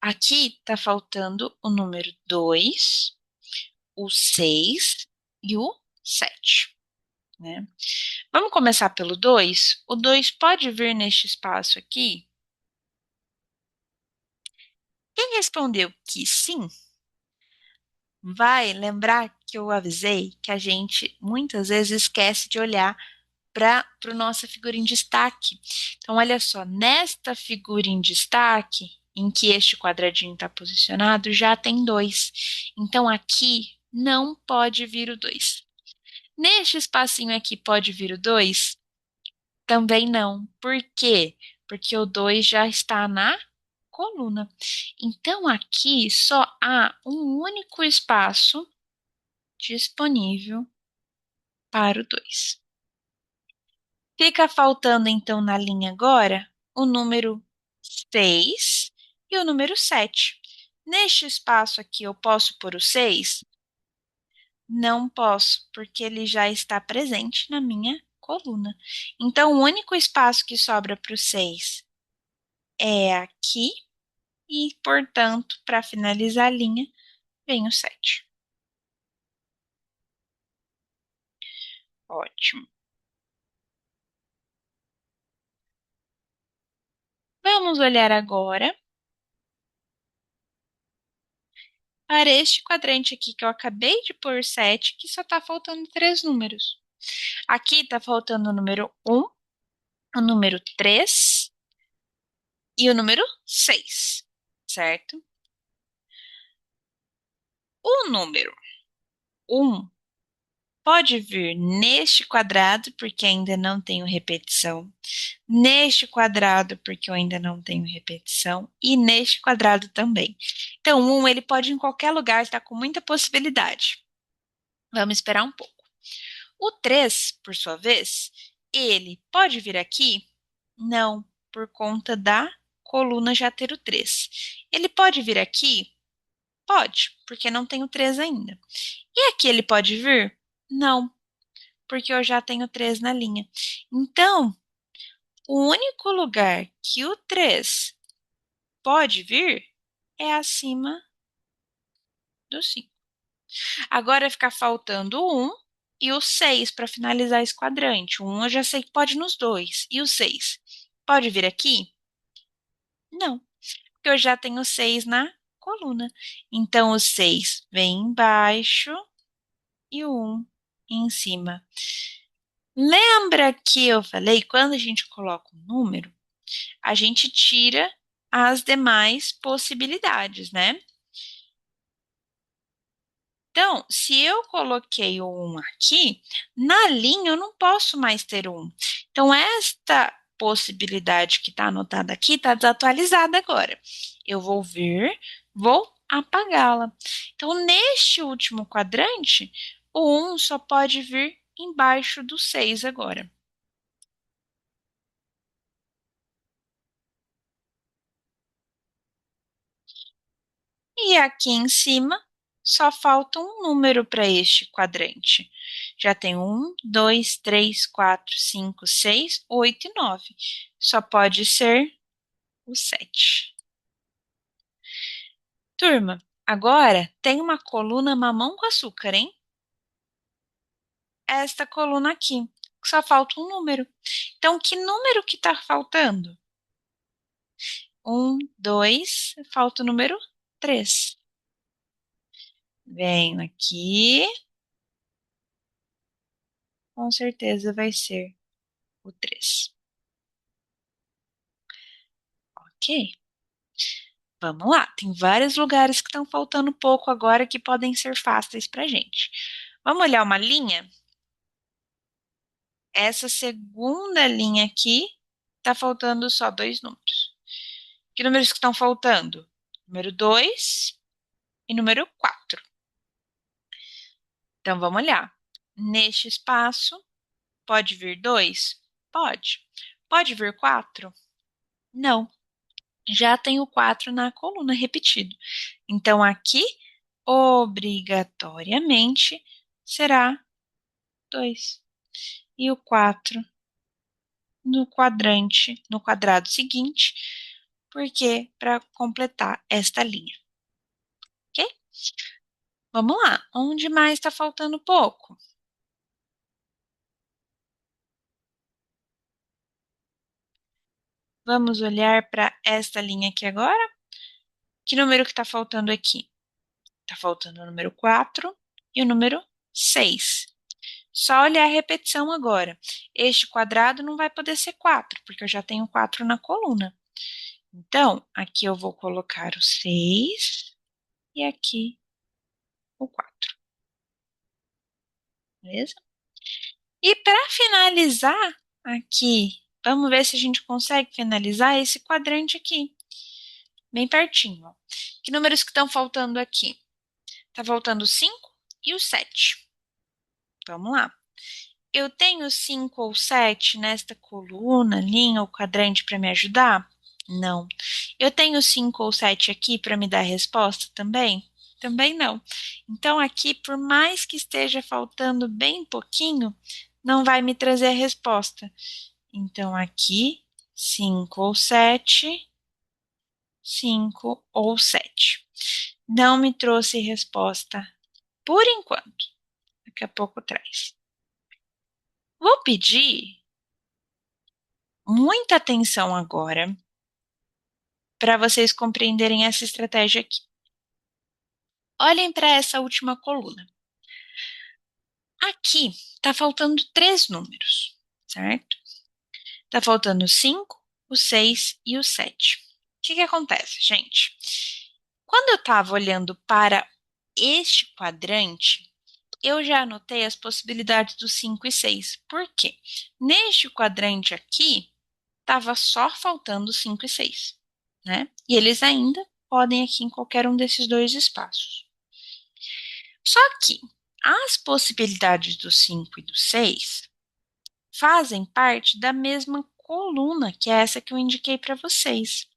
Aqui está faltando o número 2, o 6 e o 7, né? Vamos começar pelo 2. O 2 pode vir neste espaço aqui? Quem respondeu que sim, Vai lembrar que eu avisei que a gente muitas vezes esquece de olhar para o nossa figura em destaque. Então, olha só, nesta figura em destaque, em que este quadradinho está posicionado, já tem dois. Então, aqui não pode vir o 2. Neste espacinho aqui pode vir o 2? Também não. Por quê? Porque o 2 já está na coluna. Então, aqui só há um único espaço disponível para o 2. Fica faltando, então, na linha agora, o número 6 e o número 7. Neste espaço aqui, eu posso pôr o 6? Não posso, porque ele já está presente na minha coluna. Então, o único espaço que sobra para o 6 é aqui e, portanto, para finalizar a linha, vem o 7. Ótimo. Vamos olhar agora para este quadrante aqui que eu acabei de pôr 7, que só está faltando três números. Aqui está faltando o número um, o número 3 e o número 6, certo? O número um pode vir neste quadrado, porque ainda não tenho repetição, neste quadrado, porque eu ainda não tenho repetição, e neste quadrado também. Então, um ele pode ir em qualquer lugar, está com muita possibilidade. Vamos esperar um pouco. O 3, por sua vez, ele pode vir aqui? Não, por conta da coluna já ter o 3. Ele pode vir aqui? Pode, porque não tenho 3 ainda. E aqui ele pode vir? Não, porque eu já tenho 3 na linha. Então, o único lugar que o 3 pode vir é acima do 5. Agora fica faltando o 1 e o 6 para finalizar esse quadrante. O 1 eu já sei que pode nos dois. E o 6? Pode vir aqui? Não, porque eu já tenho 6 na coluna. Então, o 6 vem embaixo e o 1 em cima. Lembra que eu falei, quando a gente coloca um número, a gente tira as demais possibilidades, né? Então, se eu coloquei o 1 aqui, na linha eu não posso mais ter o 1. Então, esta possibilidade que está anotada aqui está desatualizada agora. Eu vou vir, vou apagá-la. Então, neste último quadrante, o 1 só pode vir embaixo do 6 agora. E aqui em cima, só falta um número para este quadrante. Já tem um, dois, três, quatro, cinco, seis, oito e nove. Só pode ser o 7. Turma, agora tem uma coluna mamão com açúcar, hein? Esta coluna aqui. Só falta um número. Então, que número que está faltando? Um, dois, falta o número 3. Venho aqui, com certeza vai ser o 3. Ok? Vamos lá, tem vários lugares que estão faltando pouco agora que podem ser fáceis para gente. Vamos olhar uma linha? Essa segunda linha aqui está faltando só dois números. Que números que estão faltando? Número 2 e número 4. Então vamos olhar. Neste espaço, pode vir 2? Pode. Pode vir 4? Não. Já tem o 4 na coluna repetido. Então aqui, obrigatoriamente, será 2. E o 4 no quadrante, no quadrado seguinte, porque para completar esta linha, ok? Vamos lá, onde mais está faltando pouco? Vamos olhar para esta linha aqui agora. Que número que está faltando aqui? Tá faltando o número 4 e o número 6. Só olhar a repetição agora. Este quadrado não vai poder ser 4, porque eu já tenho 4 na coluna. Então, aqui eu vou colocar o 6 e aqui o 4. Beleza? E para finalizar aqui, vamos ver se a gente consegue finalizar esse quadrante aqui. Bem pertinho, ó. Que números que estão faltando aqui? Tá faltando o 5 e o 7. Vamos lá. Eu tenho 5 ou 7 nesta coluna, linha ou quadrante para me ajudar? Não. Eu tenho 5 ou 7 aqui para me dar a resposta também? Também não. Então, aqui, por mais que esteja faltando bem pouquinho, não vai me trazer a resposta. Então, aqui, 5 ou 7, 5 ou 7. Não me trouxe resposta por enquanto. Daqui a pouco traz. Vou pedir muita atenção agora para vocês compreenderem essa estratégia aqui. Olhem para essa última coluna. Aqui está faltando 3 números, certo? Está faltando o 5, o 6 e o 7. O que acontece, gente? Quando eu estava olhando para este quadrante, eu já anotei as possibilidades do 5 e 6. Por quê? Neste quadrante aqui, estava só faltando 5 e 6, né? E eles ainda podem aqui em qualquer um desses dois espaços. Só que as possibilidades do 5 e do 6 fazem parte da mesma coluna, que é essa que eu indiquei para vocês.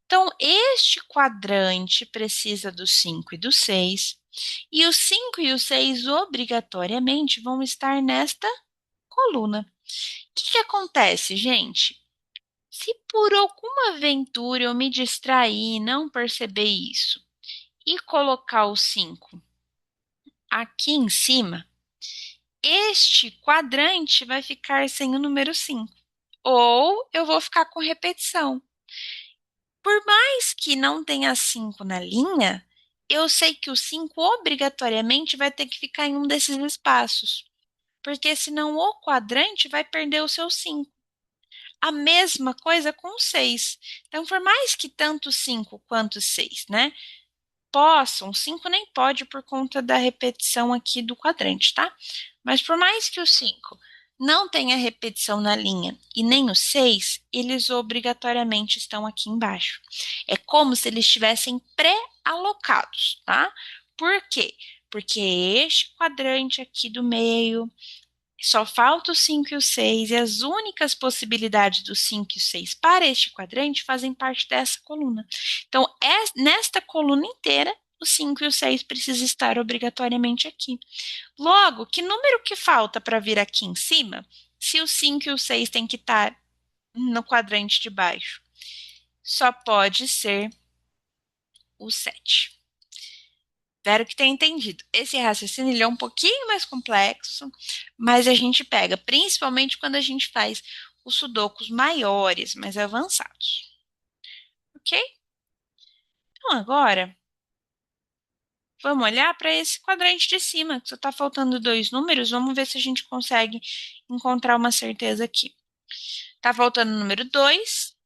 Então, este quadrante precisa do 5 e do 6, e o 5 e o 6 obrigatoriamente vão estar nesta coluna. O que acontece, gente? Se por alguma aventura eu me distrair e não perceber isso, e colocar o 5 aqui em cima, este quadrante vai ficar sem o número 5. Ou eu vou ficar com repetição. Por mais que não tenha 5 na linha, eu sei que o 5 obrigatoriamente vai ter que ficar em um desses espaços. Porque senão o quadrante vai perder o seu 5. A mesma coisa com o 6. Então, por mais que tanto 5 quanto 6, né, possam, 5 nem pode por conta da repetição aqui do quadrante, tá? Mas por mais que o 5 não tenha repetição na linha e nem o 6, eles obrigatoriamente estão aqui embaixo. É como se eles estivessem pré-alocados, tá? Por quê? Porque este quadrante aqui do meio só falta o 5 e o 6, e as únicas possibilidades do 5 e o 6 para este quadrante fazem parte dessa coluna. Então, nesta coluna inteira, o 5 e o 6 precisam estar obrigatoriamente aqui. Logo, que número que falta para vir aqui em cima, se o 5 e o 6 tem que estar no quadrante de baixo? Só pode ser o 7. Espero que tenha entendido. Esse raciocínio ele é um pouquinho mais complexo, mas a gente pega, principalmente quando a gente faz os sudokus maiores, mais avançados. Ok? Então, agora, vamos olhar para esse quadrante de cima, que só está faltando 2 números. Vamos ver se a gente consegue encontrar uma certeza aqui. Está faltando o número 2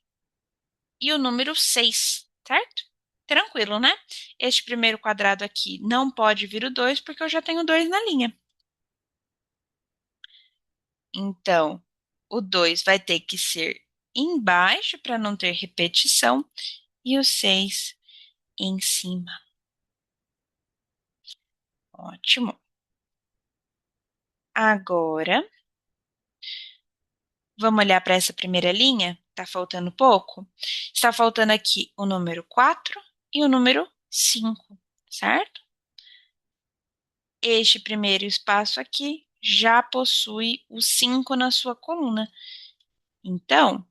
e o número 6, certo? Tranquilo, né? Este primeiro quadrado aqui não pode vir o 2 porque eu já tenho 2 na linha. Então, o 2 vai ter que ser embaixo para não ter repetição e o 6 em cima. Ótimo. Agora, vamos olhar para essa primeira linha? Está faltando pouco? Está faltando aqui o número 4 e o número 5, certo? Este primeiro espaço aqui já possui o 5 na sua coluna. Então,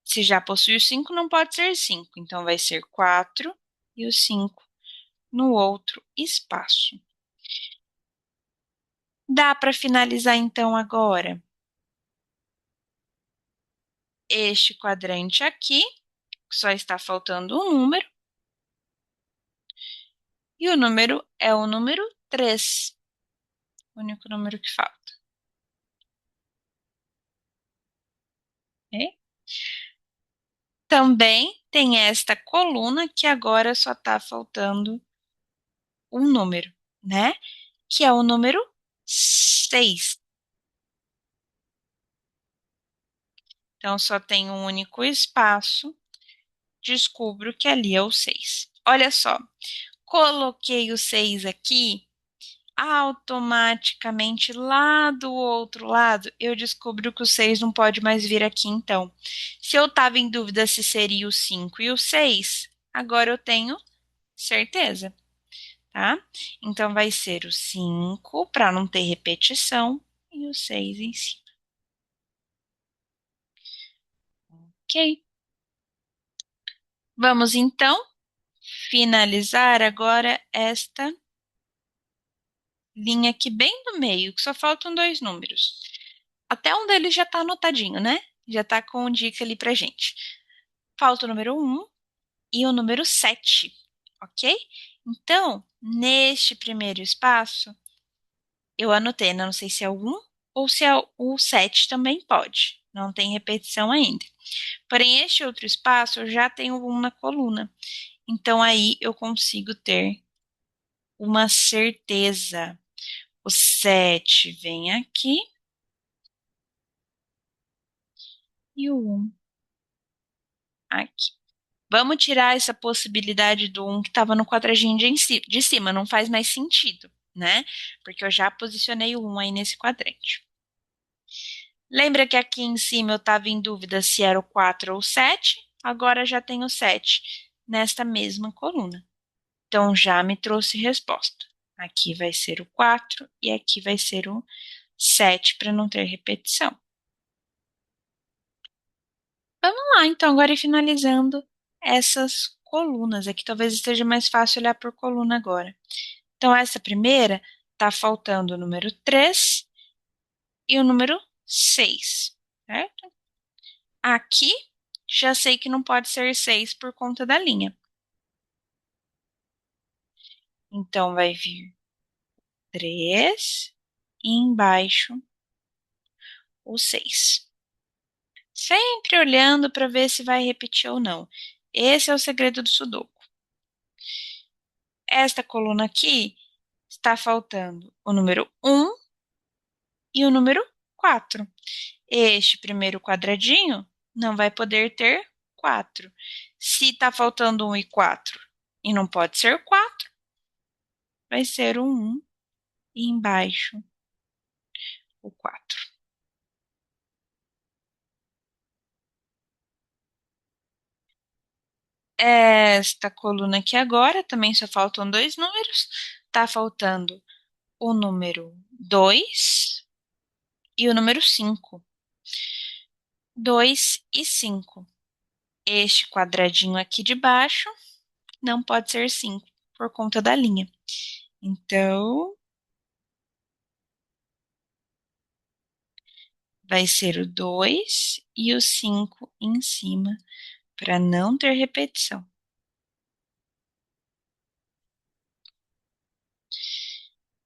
se já possui o 5, não pode ser 5. Então, vai ser 4 e o 5 no outro espaço. Dá para finalizar então agora este quadrante aqui, só está faltando um número, E o número é o número 3, o único número que falta. Ok? Também tem esta coluna que agora só está faltando um número, né? Que é o número 6. Então só tem um único espaço. Descubro que ali é o 6. Olha só, coloquei o 6 aqui, automaticamente lá do outro lado, eu descubro que o 6 não pode mais vir aqui então. Se eu estava em dúvida se seria o 5 e o 6, agora eu tenho certeza, tá? Então vai ser o 5 para não ter repetição e o 6 em cima. Ok? Vamos então finalizar agora esta linha aqui bem no meio, que só faltam dois números. Até um deles já está anotadinho, né? Já está com dica ali pra gente. Falta o número um e o número 7, ok? Então, neste primeiro espaço, eu anotei, né? Não sei se é o 1 ou se é o 7 também pode. Não tem repetição ainda. Porém, este outro espaço eu já tenho o 1 na coluna. Então, aí eu consigo ter uma certeza. O 7 vem aqui e o 1 aqui. Vamos tirar essa possibilidade do 1 que estava no quadradinho de cima, não faz mais sentido, né? Porque eu já posicionei o 1 aí nesse quadrante. Lembra que aqui em cima eu estava em dúvida se era o 4 ou o 7? Agora já tenho o 7 nesta mesma coluna. Então já me trouxe resposta. Aqui vai ser o 4 e aqui vai ser o 7 para não ter repetição. Vamos lá, então, agora ir finalizando essas colunas. Aqui talvez esteja mais fácil olhar por coluna agora. Então, essa primeira está faltando o número 3 e o número 6, certo? Aqui, já sei que não pode ser 6 por conta da linha. Então, vai vir 3 e embaixo o 6. Sempre olhando para ver se vai repetir ou não. Esse é o segredo do Sudoku. Esta coluna aqui está faltando o número 1 e o número 4. Este primeiro quadradinho não vai poder ter 4. Se está faltando 1 e 4 e não pode ser 4, vai ser o 1 e embaixo o 4. Esta coluna aqui agora também só faltam dois números. Está faltando o número 2 e o número 5. 2 e 5. Este quadradinho aqui de baixo não pode ser 5 por conta da linha. Então, vai ser o 2 e o 5 em cima, para não ter repetição.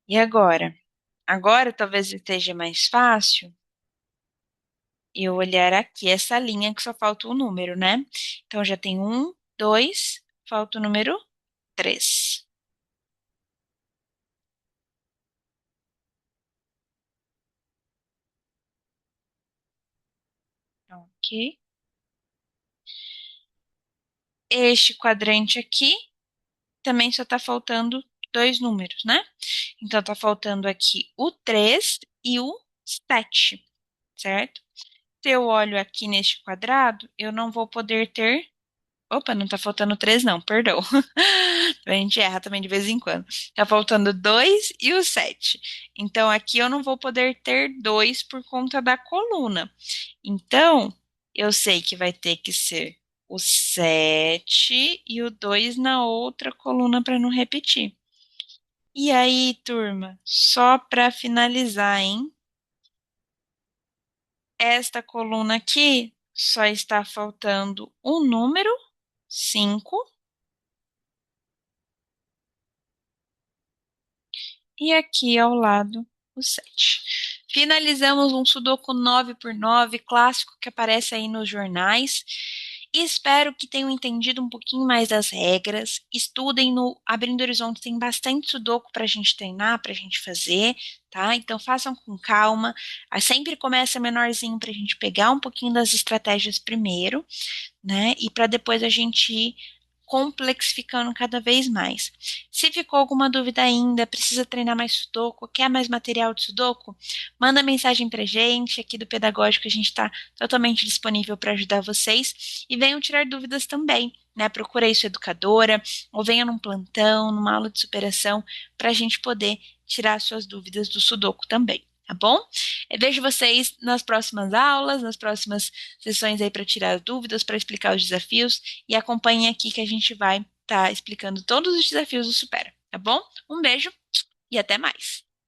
E agora? Agora talvez esteja mais fácil eu olhar aqui essa linha que só falta o número, né? Então já tem um, dois, falta o número 3. Ok. Este quadrante aqui também só está faltando dois números, né? Então está faltando aqui o 3 e o 7, certo? Se eu olho aqui neste quadrado, eu não vou poder ter. Opa, não tá faltando 3, não, perdão. A gente erra também de vez em quando. Tá faltando 2 e o 7. Então, aqui eu não vou poder ter 2 por conta da coluna. Então, eu sei que vai ter que ser o 7 e o 2 na outra coluna para não repetir. E aí, turma, só para finalizar, hein? Esta coluna aqui só está faltando o número 5 e aqui ao lado o 7. Finalizamos um Sudoku 9x9 clássico que aparece aí nos jornais. E espero que tenham entendido um pouquinho mais das regras. Estudem no Abrindo Horizonte, tem bastante Sudoku para a gente treinar, para a gente fazer, tá? Então façam com calma. Aí sempre começa menorzinho para a gente pegar um pouquinho das estratégias primeiro, né? E para depois a gente ir complexificando cada vez mais. Se ficou alguma dúvida ainda, precisa treinar mais Sudoku, quer mais material de Sudoku, manda mensagem pra gente aqui do Pedagógico, a gente está totalmente disponível para ajudar vocês e venham tirar dúvidas também, né? Procura aí sua educadora ou venha num plantão, numa aula de superação para a gente poder tirar suas dúvidas do Sudoku também. Tá bom? Eu vejo vocês nas próximas aulas, nas próximas sessões aí para tirar dúvidas, para explicar os desafios e acompanhe aqui que a gente vai estar explicando todos os desafios do Supera, tá bom? Um beijo e até mais!